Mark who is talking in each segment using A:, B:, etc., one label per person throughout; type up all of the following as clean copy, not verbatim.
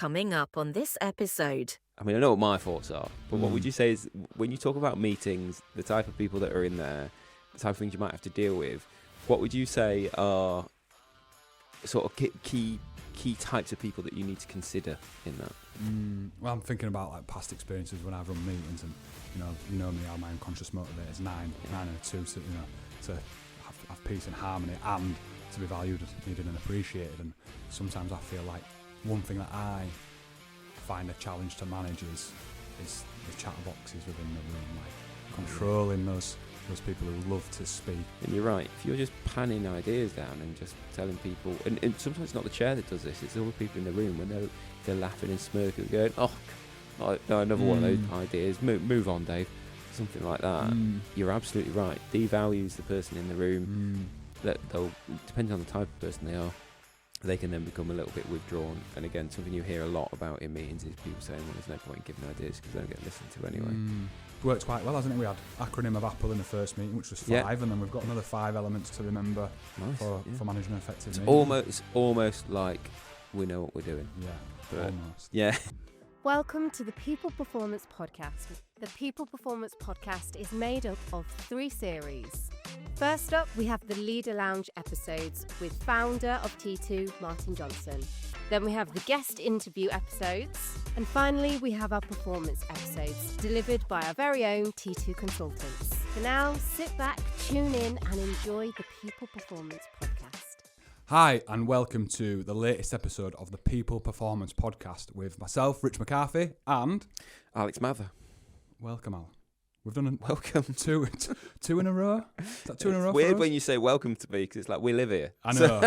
A: Coming up on this episode.
B: I mean, I know what my thoughts are, but what would you say is, when you talk about meetings, the type of people that are in there, the type of things you might have to deal with, what would you say are sort of key types of people that you need to consider in that?
C: Well, I'm thinking about like past experiences when I've run meetings, and you know me, how my unconscious motivator is nine out of 2 to have peace and harmony and to be valued, needed and appreciated. And sometimes I feel like one thing that I find a challenge to manage is the chatterboxes within the room, like controlling those people who love to speak.
B: And you're right, if you're just panning ideas down and just telling people, and sometimes it's not the chair that does this, it's all the people in the room when they're laughing and smirking, going, oh, no, another one of those ideas, move on, Dave, something like that. You're absolutely right, devalues the person in the room. That they'll, depending on the type of person they are, they can then become a little bit withdrawn. And again, something you hear a lot about in meetings is people saying, well, there's no point in giving ideas because they don't get listened to anyway.
C: Worked quite well, hasn't it? We had acronym of APPLE in the first meeting, which was 5, and then we've got another 5 elements to remember for managing an effective meeting.
B: It's almost like we know what we're doing.
C: Almost.
B: Yeah.
D: Welcome to the People Performance Podcast. The People Performance Podcast is made up of 3 series. First up, we have the Leader Lounge episodes with founder of T2, Martin Johnson. Then we have the guest interview episodes. And finally, we have our performance episodes delivered by our very own T2 consultants. For now, sit back, tune in and enjoy the People Performance Podcast.
C: Hi, and welcome to the latest episode of the People Performance Podcast with myself, Rich McCarthy, and
B: Alex Mather.
C: Welcome, Al. We've done
B: welcome
C: two in a row. Is that 2 in a row?
B: It's weird
C: for us?
B: when you say welcome to me because it's like we live here.
C: I know.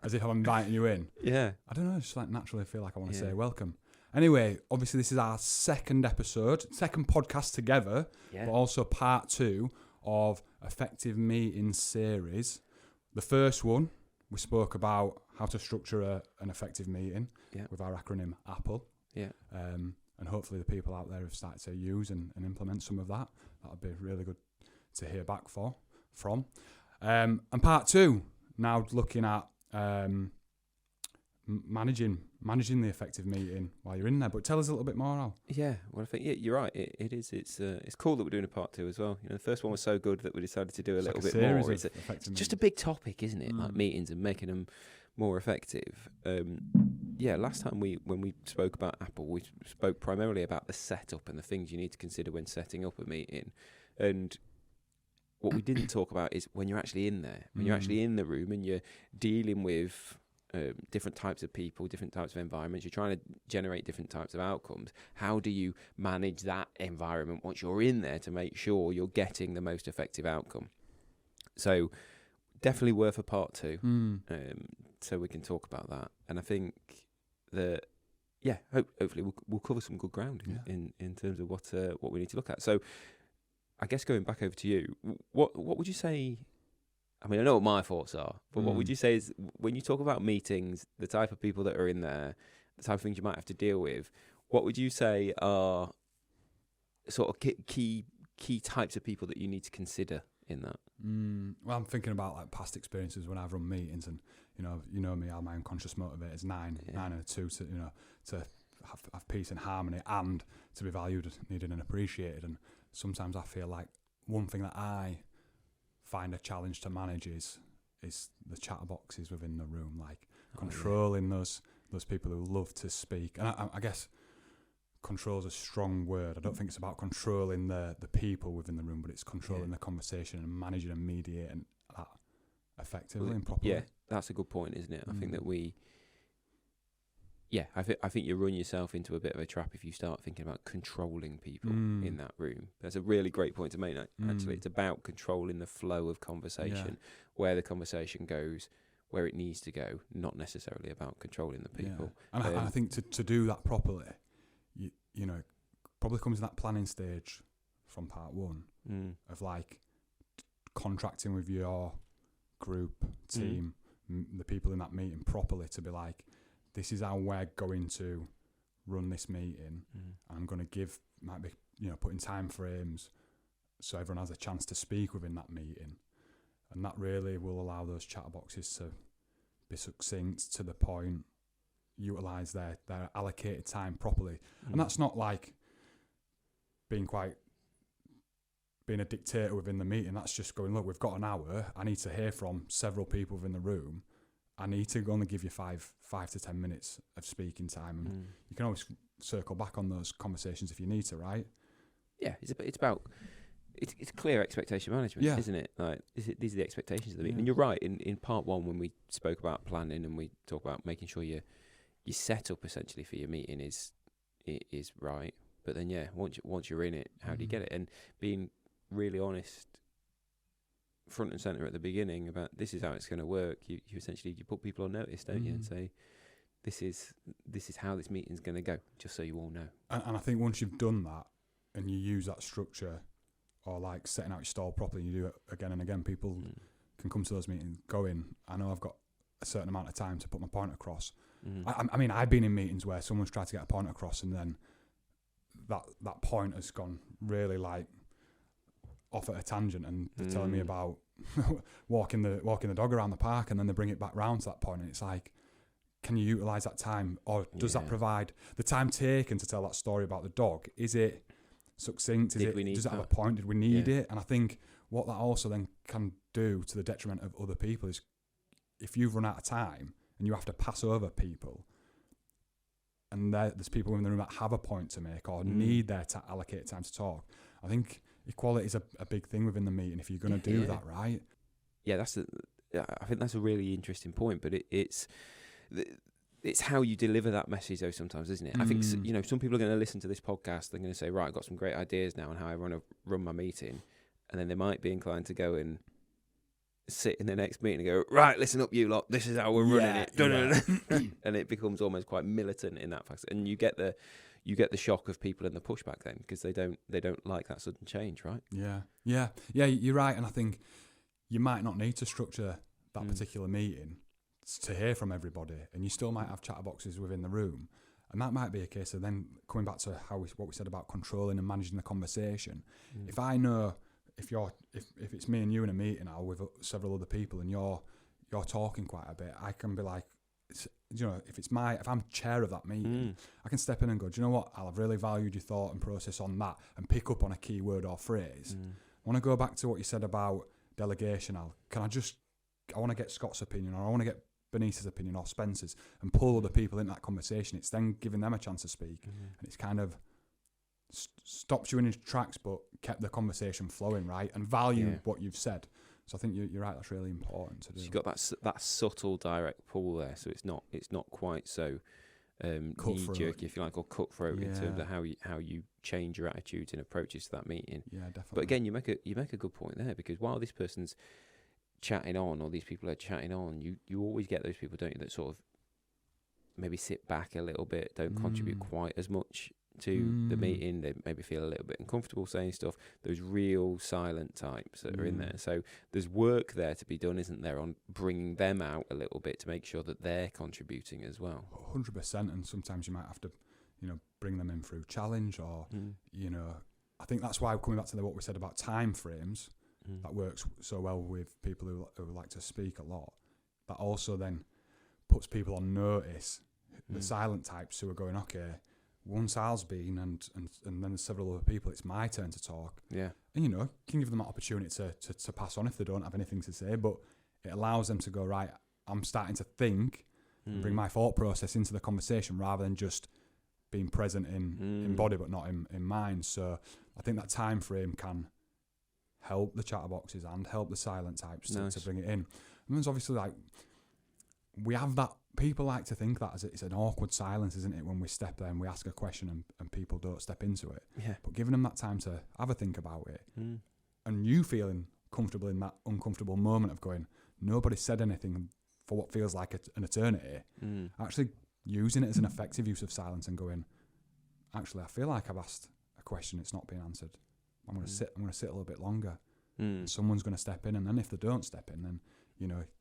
C: As if I'm inviting you in.
B: Yeah.
C: I don't know. I just like naturally feel like I want to say welcome. Anyway, obviously this is our second podcast together, but also part 2 of Effective Meeting series. The first one, we spoke about how to structure an effective meeting with our acronym APPLE. Yeah. And hopefully the people out there have started to use and implement some of that. That would be really good to hear back from. And part 2, now looking at managing the effective meeting while you're in there. But tell us a little bit more, Al.
B: Yeah, well, I think you're right. It is. It's cool that we're doing a part 2 as well. You know, the first one was so good that we decided to do a little bit more. It's just a big topic, isn't it? Like meetings and making them more effective. Last time when we spoke about Apple, we spoke primarily about the setup and the things you need to consider when setting up a meeting. And what we didn't talk about is when you're actually in there, when you're actually in the room and you're dealing with different types of people, different types of environments, you're trying to generate different types of outcomes. How do you manage that environment once you're in there to make sure you're getting the most effective outcome? So definitely worth a part 2, so we can talk about that. And I think that, hopefully we'll cover some good ground in terms of what we need to look at. So I guess going back over to you, what would you say? I mean, I know what my thoughts are, but what would you say is, when you talk about meetings, the type of people that are in there, the type of things you might have to deal with, what would you say are sort of key types of people that you need to consider in that?
C: Well, I'm thinking about like past experiences when I've run meetings, and you know me, how my unconscious motivator is 9 out of 2 to have peace and harmony and to be valued, needed and appreciated. And sometimes I feel like one thing that I find a challenge to manage is the chatterboxes within the room, like controlling those people who love to speak. And I guess control is a strong word. I don't think it's about controlling the people within the room, but it's controlling the conversation and managing and mediating that effectively and properly.
B: Yeah, that's a good point, isn't it? I think that I think you run yourself into a bit of a trap if you start thinking about controlling people in that room. That's a really great point to make, actually. It's about controlling the flow of conversation, where the conversation goes, where it needs to go, not necessarily about controlling the people.
C: And I think to do that properly, you know, probably comes in that planning stage from part 1 of like contracting with your group, team, the people in that meeting properly to be like, this is how we're going to run this meeting. I'm going to might be, putting time frames so everyone has a chance to speak within that meeting. And that really will allow those chatterboxes to be succinct, to the point, utilise their allocated time properly. And that's not like being a dictator within the meeting. That's just going, look, we've got an hour. I need to hear from several people within the room. I need to only give you 5 to 10 minutes of speaking time. And you can always circle back on those conversations if you need to, right?
B: Yeah, it's about it's clear expectation management, isn't it? Like, these are the expectations of the meeting. And you're right. In part one, when we spoke about planning and we talk about making sure your setup essentially for your meeting is right. But then, once you're in it, how do you get it? And being really honest, front and center at the beginning about this is how it's going to work. You essentially put people on notice, don't you, and say this is how this meeting's going to go, just so you all know.
C: And I think once you've done that and you use that structure, or like setting out your stall properly, and you do it again and again, people can come to those meetings, go in, I know I've got a certain amount of time to put my point across. I mean, I've been in meetings where someone's tried to get a point across, and then that point has gone really like off at a tangent, and they're telling me about walking the dog around the park, and then they bring it back round to that point, and it's like, can you utilise that time, or does that provide the time taken to tell that story about the dog? Is it succinct? Does it have a point? Did we need it? And I think what that also then can do to the detriment of other people is, if you've run out of time and you have to pass over people, and there's people in the room that have a point to make or need their allocated time to talk, I think equality is a big thing within the meeting if you're going to do that, right?
B: Yeah, I think that's a really interesting point, but it's how you deliver that message though sometimes, isn't it? I think, some people are going to listen to this podcast, they're going to say, right, I've got some great ideas now on how I want to run my meeting, and then they might be inclined to go and sit in the next meeting and go, right, listen up you lot, this is how we're running it. And it becomes almost quite militant in that fact, and you get the shock of people in the pushback then, because they don't like that sudden change, right? Yeah,
C: you're right. And I think you might not need to structure that particular meeting to hear from everybody, and you still might have chatterboxes within the room, and that might be a case of then coming back to what we said about controlling and managing the conversation. If I know if it's me and you in a meeting now with several other people, and you're talking quite a bit, I can be like, if I'm chair of that meeting, I can step in and go, do you know what, Al, I've really valued your thought and process on that, and pick up on a key word or phrase. I want to go back to what you said about delegation, Al. I want to get Scott's opinion, or I want to get Bernice's opinion, or Spencer's, and pull other people into that conversation. It's then giving them a chance to speak, and it's kind of stops you in your tracks, but kept the conversation flowing, right, and value what you've said. So I think you're right. That's really important to do.
B: So you've got that subtle direct pull there, so it's not quite so knee-jerky, if you like, or cutthroat in terms of how you change your attitudes and approaches to that meeting.
C: Yeah, definitely.
B: But again, you make a good point there, because while this person's chatting on, or these people are chatting on, you always get those people, don't you, that sort of maybe sit back a little bit, don't contribute quite as much to the meeting. They maybe feel a little bit uncomfortable saying stuff. Those real silent types that are in there. So there's work there to be done, isn't there, on bringing them out a little bit to make sure that they're contributing as well.
C: 100%. And sometimes you might have to, bring them in through challenge, or, I think that's why, coming back to what we said about time frames, that works so well with people who like to speak a lot. That also then puts people on notice, the silent types who are going, okay, once Al's been and then there's several other people, it's my turn to talk.
B: Yeah.
C: And can give them that opportunity to pass on if they don't have anything to say, but it allows them to go, right, I'm starting to think and bring my thought process into the conversation, rather than just being present in body but not in mind. So I think that time frame can help the chatterboxes and help the silent types to bring it in. And there's obviously, like, we have that, people like to think that it's an awkward silence, isn't it, when we step there and we ask a question and people don't step into it.
B: Yeah. But
C: giving them that time to have a think about it, and you feeling comfortable in that uncomfortable moment of going, nobody said anything for what feels like an eternity, actually using it as an effective use of silence and going, actually, I feel like I've asked a question, it's not being answered. I'm going to sit a little bit longer. And someone's going to step in, and then if they don't step in, then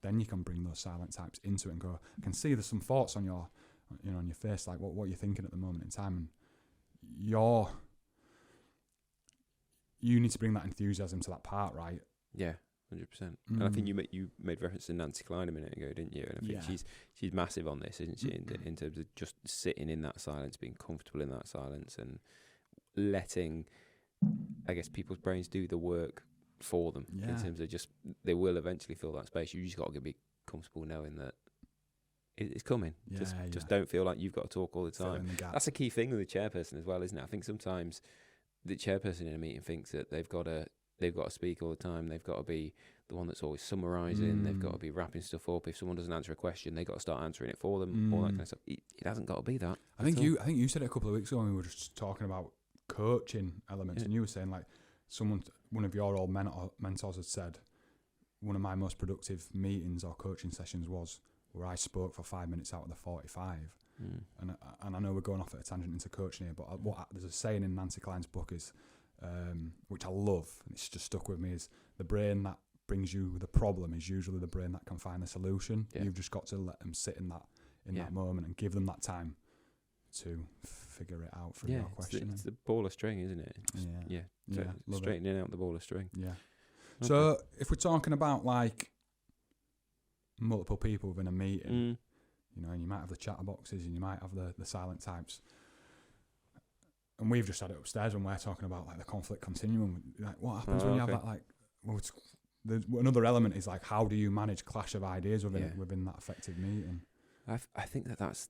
C: then you can bring those silent types into it and go, I can see there's some thoughts on your on your face, like what you're thinking at the moment in time, and you need to bring that enthusiasm to that part, right?
B: Yeah, 100%. And I think you made reference to Nancy Klein a minute ago, didn't you? And I think she's massive on this, isn't she? In terms of just sitting in that silence, being comfortable in that silence, and letting, I guess, people's brains do the work for them. In terms of just, they will eventually fill that space. You just got to be comfortable knowing that it's coming. Just don't feel like you've got to talk all the time. That's a key thing with the chairperson as well, isn't it? I think sometimes the chairperson in a meeting thinks that they've got to speak all the time. They've got to be the one that's always summarising. They've got to be wrapping stuff up. If someone doesn't answer a question, they've got to start answering it for them. All that kind of stuff. It hasn't got to be that.
C: I think you said it a couple of weeks ago when we were just talking about coaching elements, and you were saying like one of your old mentors had said, one of my most productive meetings or coaching sessions was where I spoke for 5 minutes out of the 45. And I know we're going off at a tangent into coaching here, but there's a saying in Nancy Klein's book is, which I love, and it's just stuck with me, is the brain that brings you the problem is usually the brain that can find the solution. You've just got to let them sit in that moment and give them that time to figure it out from your question.
B: It's the ball of string, isn't it? Straightening out the ball of string.
C: Yeah. Okay. So if we're talking about like multiple people within a meeting, you know, and you might have the chatterboxes and you might have the silent types, and we've just had it upstairs when we're talking about like the conflict continuum. Like, what happens when you have that? Like, well, another element is like, how do you manage clash of ideas within that effective meeting?
B: I think that's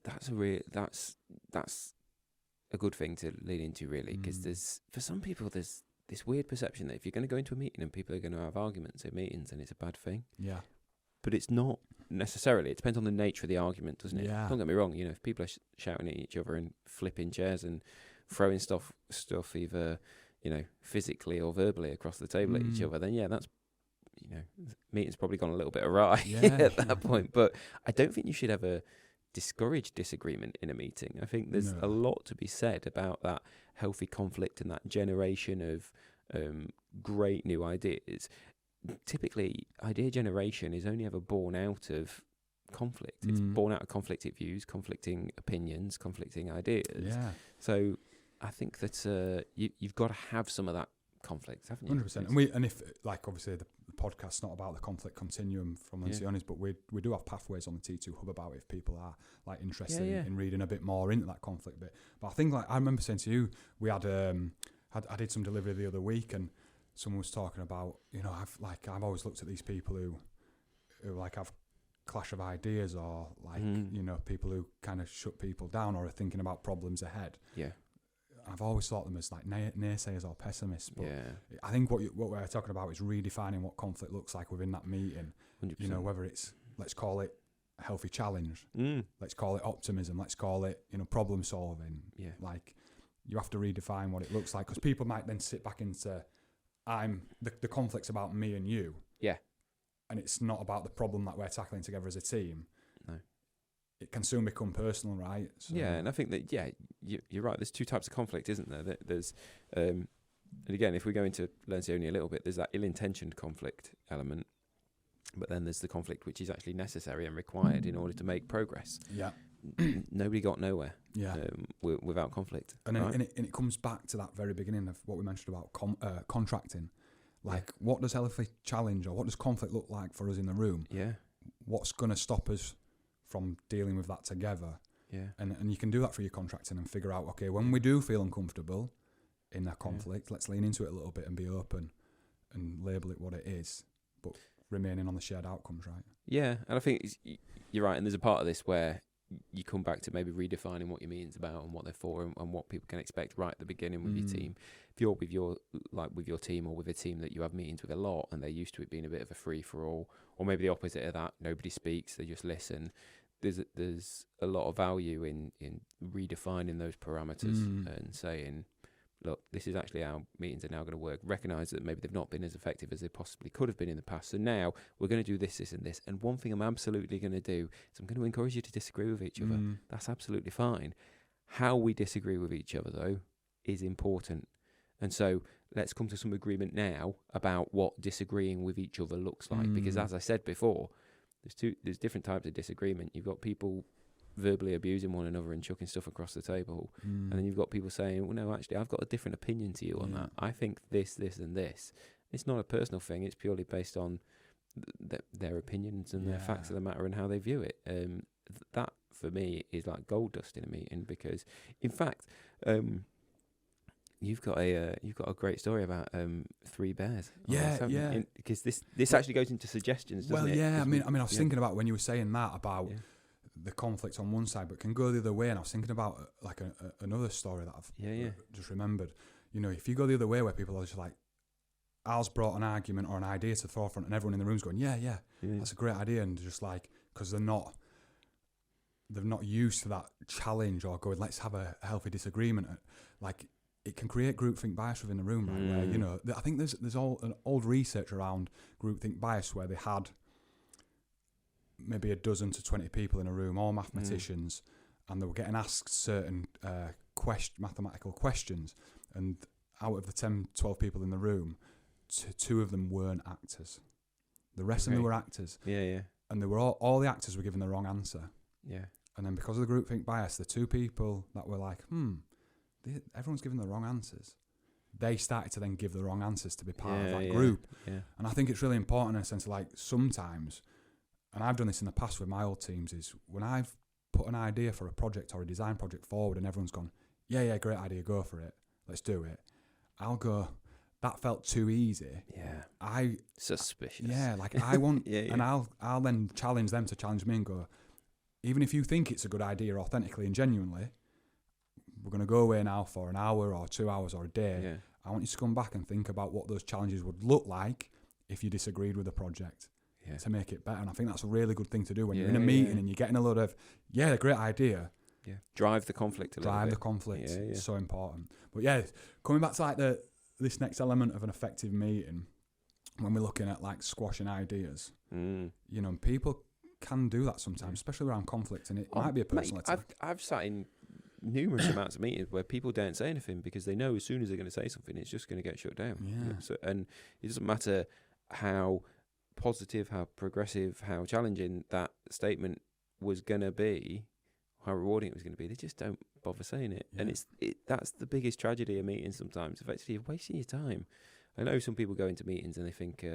B: a good thing to lean into, really, because for some people there's this weird perception that if you're going to go into a meeting and people are going to have arguments at meetings, and it's a bad thing. Yeah. But it's not necessarily. It depends on the nature of the argument, doesn't it? Yeah. Don't get me wrong. You know, if people are shouting at each other and flipping chairs and throwing stuff either, you know, physically or verbally across the table at each other, then that's, you know, the meeting's probably gone a little bit awry at that point. But I don't think you should ever discourage disagreement in a meeting. I think there's a lot to be said about that healthy conflict and that generation of great new ideas. Typically, idea generation is only ever born out of conflict. It's born out of conflicting views, conflicting opinions, conflicting ideas. Yeah. So I think that you've got to have some of that conflict, haven't you?
C: 100%. And if, like, obviously the podcast's not about the conflict continuum from Lencioni's, but we do have pathways on the T2 Hub about it if people are like interested in reading a bit more into that conflict bit. But I think, like, I remember saying to you, we had I did some delivery the other week, and someone was talking about, you know, I've always looked at these people who like have clash of ideas, or like you know, people who kind of shut people down or are thinking about problems ahead. Yeah. I've always thought them as like naysayers or pessimists, but I think what we're talking about is redefining what conflict looks like within that meeting. 100%. You know, whether it's, let's call it a healthy challenge, let's call it optimism, let's call it, you know, problem solving. Yeah. Like, you have to redefine what it looks like, because people might then sit back into, the conflict's about me and you. Yeah. And it's not about the problem that we're tackling together as a team. No. It can soon become personal, right? So,
B: yeah, and I think that, you're right. There's two types of conflict, isn't there? There's, and again, if we go into Lencioni a little bit, there's that ill-intentioned conflict element, but then there's the conflict which is actually necessary and required in order to make progress. Yeah. Nobody got nowhere without conflict.
C: And it comes back to that very beginning of what we mentioned about contracting. Like, what does healthy challenge or what does conflict look like for us in the room? Yeah. What's going to stop us from dealing with that together? Yeah. And you can do that for your contracting and figure out, okay, when we do feel uncomfortable in that conflict, let's lean into it a little bit and be open and label it what it is, but remaining on the shared outcomes, right? Yeah,
B: and I think you're right. And there's a part of this where you come back to maybe redefining what your meeting's about and what they're for, and what people can expect right at the beginning with your team. If you're with your team, or with a team that you have meetings with a lot and they're used to it being a bit of a free for all, or maybe the opposite of that, nobody speaks, they just listen. There's a lot of value in redefining those parameters and saying, look, this is actually how meetings are now going to work. Recognise that maybe they've not been as effective as they possibly could have been in the past. So now we're going to do this, this and this. And one thing I'm absolutely going to do is I'm going to encourage you to disagree with each other. That's absolutely fine. How we disagree with each other, though, is important. And so let's come to some agreement now about what disagreeing with each other looks like. Because as I said before, there's different types of disagreement. You've got people verbally abusing one another and chucking stuff across the table, and then you've got people saying, well, no, actually I've got a different opinion to you on that. I think this and this, It's not a personal thing. It's purely based on their opinions and their facts of the matter and how they view it. That for me is like gold dust in a meeting, because, in fact, you've got a great story about 3 bears. Because this actually goes into suggestions, doesn't it?
C: I mean, I was thinking about when you were saying that about the conflict on one side, but can go the other way. And I was thinking about like another story that I've just remembered. You know, if you go the other way, where people are just like, Al's brought an argument or an idea to the forefront, and everyone in the room's going, yeah, that's a great idea, and just like, because they're not used to that challenge or going, let's have a healthy disagreement. Like, it can create groupthink bias within the room, right? Where, you know, I think there's all an old research around groupthink bias where they had maybe a dozen to 20 people in a room, all mathematicians, and they were getting asked certain mathematical questions, and out of the 10, 12 people in the room, 2 of them weren't actors. The rest of them were actors. And they were all the actors were given the wrong answer. And then because of the groupthink bias, the 2 people that were like, everyone's given the wrong answers, they started to then give the wrong answers to be part of that group. And I think it's really important in a sense of like, sometimes, and I've done this in the past with my old teams, is when I've put an idea for a project or a design project forward and everyone's gone, yeah, great idea, go for it, let's do it. I'll go, that felt too easy.
B: Suspicious.
C: Like I want, and I'll then challenge them to challenge me and go, even if you think it's a good idea authentically and genuinely, we're going to go away now for an hour or 2 hours or a day. I want you to come back and think about what those challenges would look like if you disagreed with the project to make it better. And I think that's a really good thing to do when you're in a meeting and you're getting a load of, a great idea.
B: Drive the conflict a little bit.
C: Drive the conflict. It's so important. But coming back to like this next element of an effective meeting, when we're looking at like squashing ideas, you know, people can do that sometimes, especially around conflict, and it might be a personal attack.
B: I've sat in numerous amounts of meetings where people don't say anything because they know as soon as they're going to say something, it's just going to get shut down. So, and it doesn't matter how positive, how progressive, how challenging that statement was going to be, how rewarding it was going to be, they just don't bother saying it. And that's the biggest tragedy of meetings sometimes. Effectively, you're wasting your time. I know some people go into meetings and they think,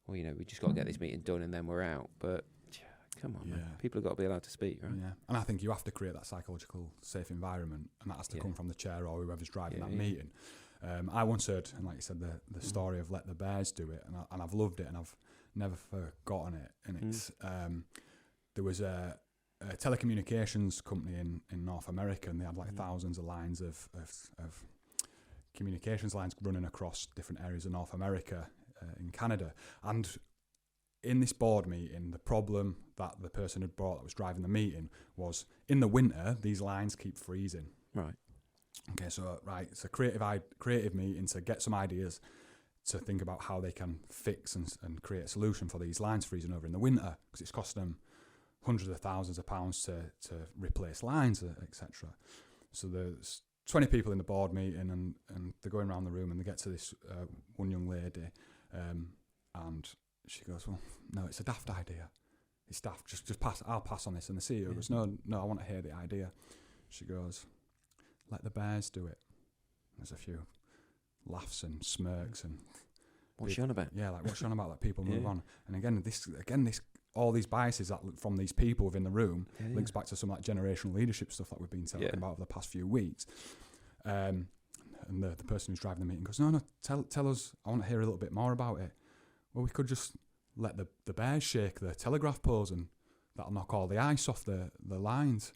B: well, you know, we just got to get this meeting done and then we're out. But come on, man. People have got to be allowed to speak, right?
C: And I think you have to create that psychological safe environment, and that has to come from the chair or whoever's driving that meeting. I once heard, and like you said, the story of Let the Bears Do It, and I've loved it, and I've never forgotten it. And it's there was a telecommunications company in North America, and they had like thousands of lines of communications lines running across different areas of North America, in Canada. And in this board meeting, the problem that the person had brought that was driving the meeting was, in the winter, these lines keep freezing.
B: Right.
C: Okay, so it's a creative meeting to get some ideas to think about how they can fix and create a solution for these lines freezing over in the winter, because it's costing them hundreds of thousands of pounds to replace lines, etc. So there's 20 people in the board meeting, and they're going around the room, and they get to this one young lady, and she goes, well, no, it's a daft idea. It's daft. Just pass. I'll pass on this. And the CEO goes, no, I want to hear the idea. She goes, let the bears do it. There's a few laughs and smirks and.
B: What's she on about?
C: Yeah, like what's she on about? Like people move on. And again, this all these biases that from these people within the room links back to some like generational leadership stuff that we've been talking about over the past few weeks. And the person who's driving the meeting goes, no, tell us. I want to hear a little bit more about it. Well, we could just let the bears shake the telegraph poles, and that'll knock all the ice off the lines.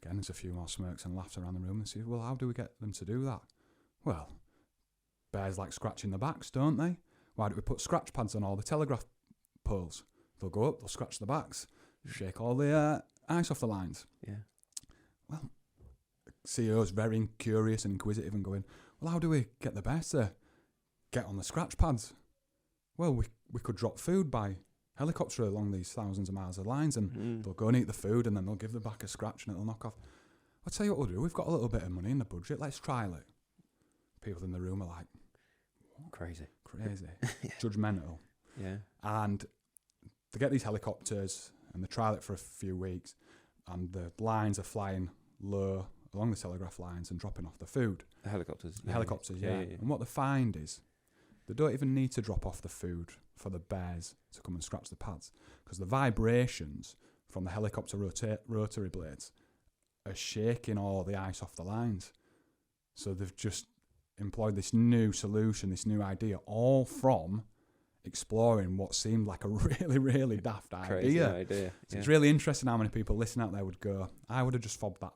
C: Again, there's a few more smirks and laughs around the room. And say, well, how do we get them to do that? Well, bears like scratching the backs, don't they? Why don't we put scratch pads on all the telegraph poles? They'll go up, they'll scratch the backs, shake all the ice off the lines. Yeah. Well, CEO's very curious and inquisitive and going, well, how do we get the bears to get on the scratch pads? Well, we could drop food by helicopter along these thousands of miles of lines, and they'll go and eat the food, and then they'll give the back a scratch and it'll knock off. I'll tell you what we'll do. We've got a little bit of money in the budget. Let's trial it. People in the room are like, what?
B: Crazy.
C: Judgmental.
B: Yeah.
C: And they get these helicopters and they trial it for a few weeks, and the lines are flying low along the telegraph lines and dropping off the food.
B: The helicopters.
C: Yeah. And what they find is They don't even need to drop off the food for the bears to come and scratch the pads, because the vibrations from the helicopter rotary blades are shaking all the ice off the lines. So they've just employed this new solution, this new idea, all from exploring what seemed like a really, really daft
B: Crazy
C: idea.
B: idea.
C: So it's really interesting how many people listening out there would go, I would have just fobbed that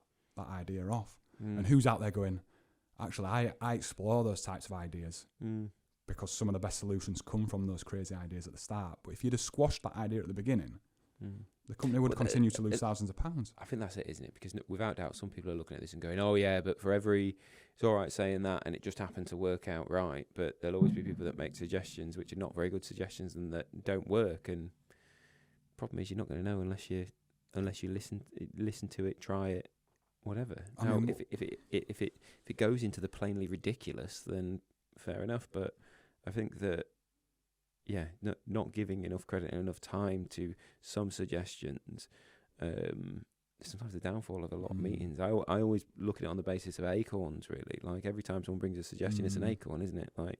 C: idea off. And who's out there going, actually, I explore those types of ideas because some of the best solutions come from those crazy ideas at the start. But if you'd have squashed that idea at the beginning, the company would continue to lose thousands of pounds.
B: I think that's it, isn't it? Because without doubt, some people are looking at this and going, oh yeah, but for every, it's all right saying that and it just happened to work out right. But there'll always be people that make suggestions which are not very good suggestions and that don't work. And the problem is you're not going to know unless you listen to it, try it, whatever. Now, if it goes into the plainly ridiculous, then fair enough. But I think that, yeah, not giving enough credit and enough time to some suggestions, sometimes the downfall of a lot of meetings. I always look at it on the basis of acorns, really. Like every time someone brings a suggestion, it's an acorn, isn't it? Like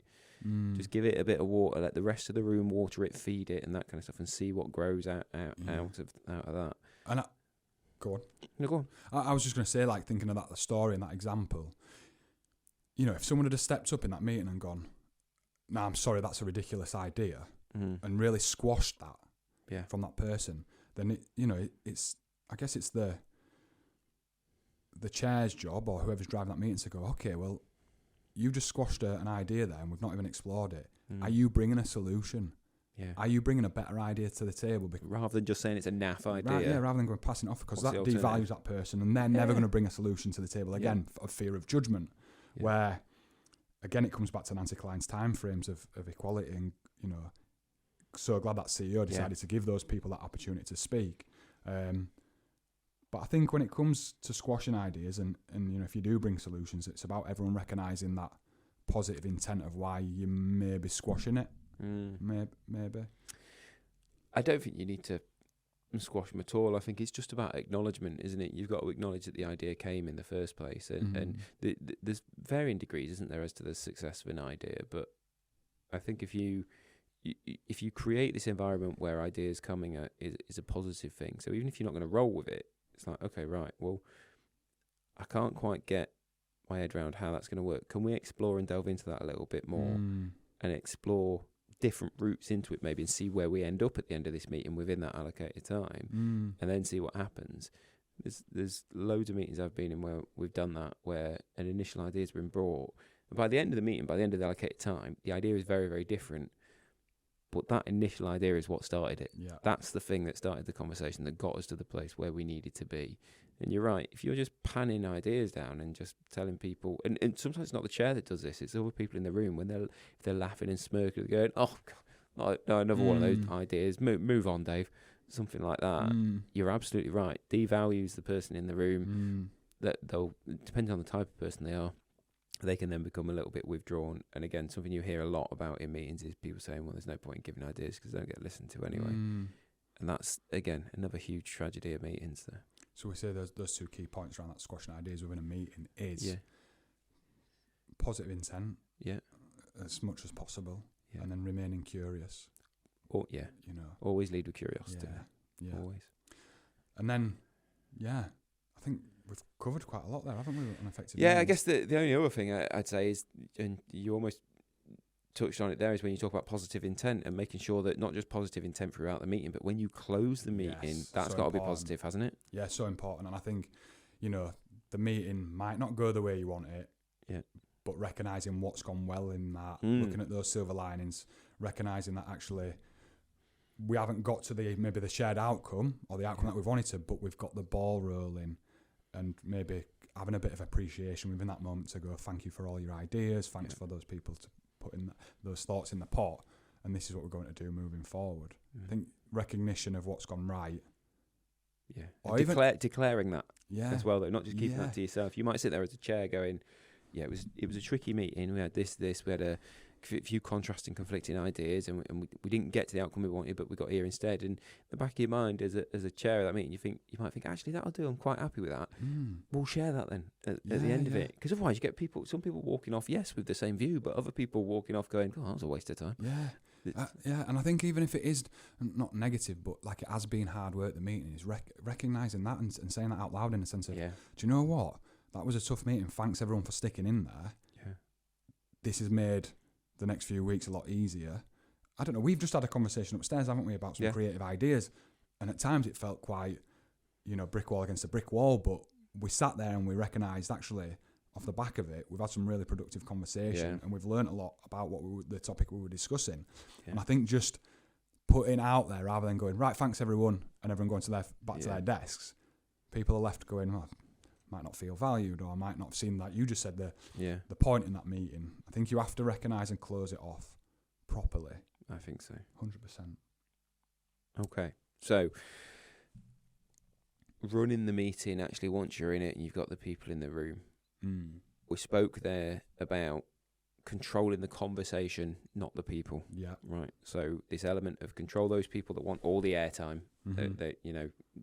B: just give it a bit of water, let the rest of the room water it, feed it, and that kind of stuff, and see what grows out of that.
C: And go on.
B: No, go on.
C: I was just going to say, like, thinking of the story and that example, you know, if someone had just stepped up in that meeting and gone, no, I'm sorry, that's a ridiculous idea, and really squashed that from that person, then I guess it's the chair's job or whoever's driving that meeting to go, okay, well, you just squashed an idea there and we've not even explored it. Are you bringing a solution? Yeah. Are you bringing a better idea to the table?
B: Rather than just saying it's a naff idea.
C: Rather than going passing it off, because that devalues that person and they're never going to bring a solution to the table again, of fear of judgment, where, again, it comes back to Nancy Klein's timeframes of equality, and, you know, so glad that CEO decided to give those people that opportunity to speak. But I think when it comes to squashing ideas and you know, if you do bring solutions, it's about everyone recognising that positive intent of why you may be squashing it. Maybe.
B: I don't think you need to squash them at all. I think it's just about acknowledgement, isn't it? You've got to acknowledge that the idea came in the first place, and there's varying degrees, isn't there, as to the success of an idea. But I think if you create this environment where ideas coming is a positive thing, so even if you're not going to roll with it, it's like, okay, right, well, I can't quite get my head around how that's going to work. Can we explore and delve into that a little bit more and explore different routes into it maybe and see where we end up at the end of this meeting within that allocated time and then see what happens. There's loads of meetings I've been in where we've done that, where an initial idea's been brought, and by the end of the meeting, by the end of the allocated time, the idea is very, very different, but that initial idea is what started it. That's the thing that started the conversation, that got us to the place where we needed to be. And you're right, if you're just panning ideas down and just telling people, and sometimes it's not the chair that does this, it's other people in the room, when if they're laughing and smirking, they're going, oh, God, no, another one of those ideas, move on, Dave, something like that. You're absolutely right. Devalues the person in the room, that they'll, depending on the type of person they are, they can then become a little bit withdrawn. And again, something you hear a lot about in meetings is people saying, well, there's no point in giving ideas because they don't get listened to anyway. And that's, again, another huge tragedy of meetings there.
C: So we say those two key points around that squashing ideas within a meeting is positive intent, as much as possible, and then remaining curious.
B: Oh yeah,
C: you know,
B: always lead with curiosity. Yeah, always.
C: And then, I think we've covered quite a lot there, haven't we? On effective.
B: Yeah, I guess the only other thing I'd say is, and you almost touched on it there, is when you talk about positive intent and making sure that not just positive intent throughout the meeting, but when you close the meeting, that's got to be positive, hasn't it? Yeah,
C: so important. And I think, you know, the meeting might not go the way you want it, but recognising what's gone well in that, looking at those silver linings, recognising that actually we haven't got to maybe the shared outcome or the outcome that we've wanted to, but we've got the ball rolling, and maybe having a bit of appreciation within that moment to go, thank you for all your ideas, thanks for those people to putting those thoughts in the pot, and this is what we're going to do moving forward. I think recognition of what's gone right.
B: Yeah. Or declaring that as well, though, not just keeping that to yourself. You might sit there as a chair going, it was a tricky meeting. We had this, we had a few contrasting, conflicting ideas, and we didn't get to the outcome we wanted, but we got here instead. And in the back of your mind, as a chair of that meeting, you might think, actually, that'll do. I'm quite happy with that. We'll share that then at the end of it, because otherwise you get some people walking off, yes, with the same view, but other people walking off going, oh, that was a waste of time.
C: And I think even if it is not negative, but like it has been hard work, the meeting is recognising that and saying that out loud in a sense of, do you know what? That was a tough meeting. Thanks everyone for sticking in there. Yeah. This has made the next few weeks a lot easier. I don't know. We've just had a conversation upstairs, haven't we, about some creative ideas, and at times it felt quite, brick wall against a brick wall. But we sat there and we recognised actually, off the back of it, we've had some really productive conversation, and we've learnt a lot about the topic we were discussing. Yeah. And I think just putting out there rather than going, right, thanks everyone, and everyone going back to their desks, people are left going, oh, might not feel valued, or might not have seen that. You just said the point in that meeting. I think you have to recognise and close it off properly.
B: I think so.
C: 100%.
B: Okay. So running the meeting, actually, once you're in it and you've got the people in the room, we spoke there about controlling the conversation, not the people. Yeah. Right. So this element of control those people that want all the airtime, that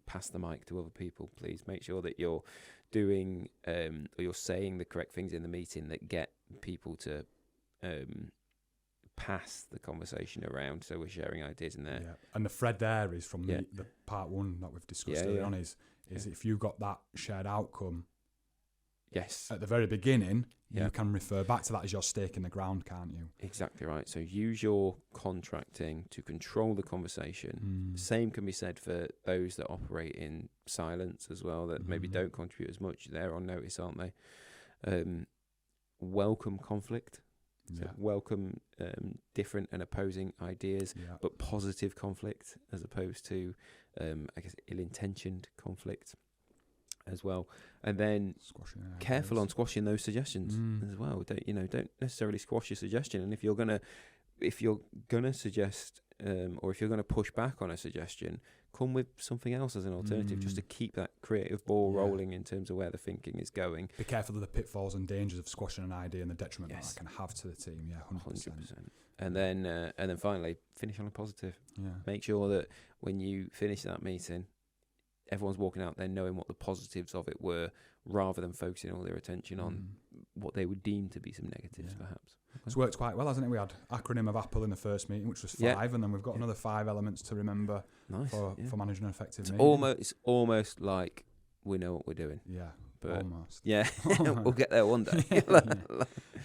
B: pass the mic to other people. Please make sure that you're doing or you're saying the correct things in the meeting that get people to pass the conversation around. So we're sharing ideas in there.
C: Yeah. And the thread there is from the part one that we've discussed earlier on is if you've got that shared outcome.
B: Yes.
C: At the very beginning, you can refer back to that as your stake in the ground, can't you?
B: Exactly right. So use your contracting to control the conversation. Same can be said for those that operate in silence as well, that maybe don't contribute as much. They're on notice, aren't they? Welcome conflict. So welcome different and opposing ideas, but positive conflict as opposed to, ill-intentioned conflict as well. And then careful on squashing those suggestions as well. Don't necessarily squash your suggestion. And if you're gonna suggest or if you're gonna push back on a suggestion, come with something else as an alternative, just to keep that creative ball rolling in terms of where the thinking is going.
C: Be careful of the pitfalls and dangers of squashing an idea and the detriment that can have to the team. 100%.
B: And then finally, finish on a positive. Make sure that when you finish that meeting, everyone's walking out there knowing what the positives of it were, rather than focusing all their attention on what they would deem to be some negatives, perhaps. Okay.
C: It's worked quite well, hasn't it? We had acronym of Apple in the first meeting, which was 5, and then we've got another 5 elements to remember for managing an effective meeting.
B: It's almost like we know what we're doing.
C: Yeah,
B: but
C: almost.
B: Yeah, we'll get there one day.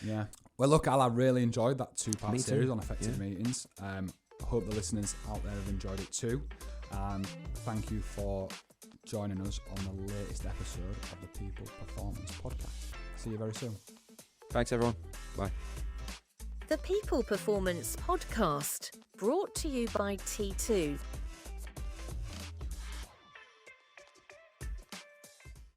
C: Yeah. Well, look, Al, I really enjoyed that 2-part series on effective meetings. I hope the listeners out there have enjoyed it too. And thank you for joining us on the latest episode of the People Performance Podcast. See you very soon.
B: Thanks, everyone. Bye.
A: The People Performance Podcast, brought to you by T2.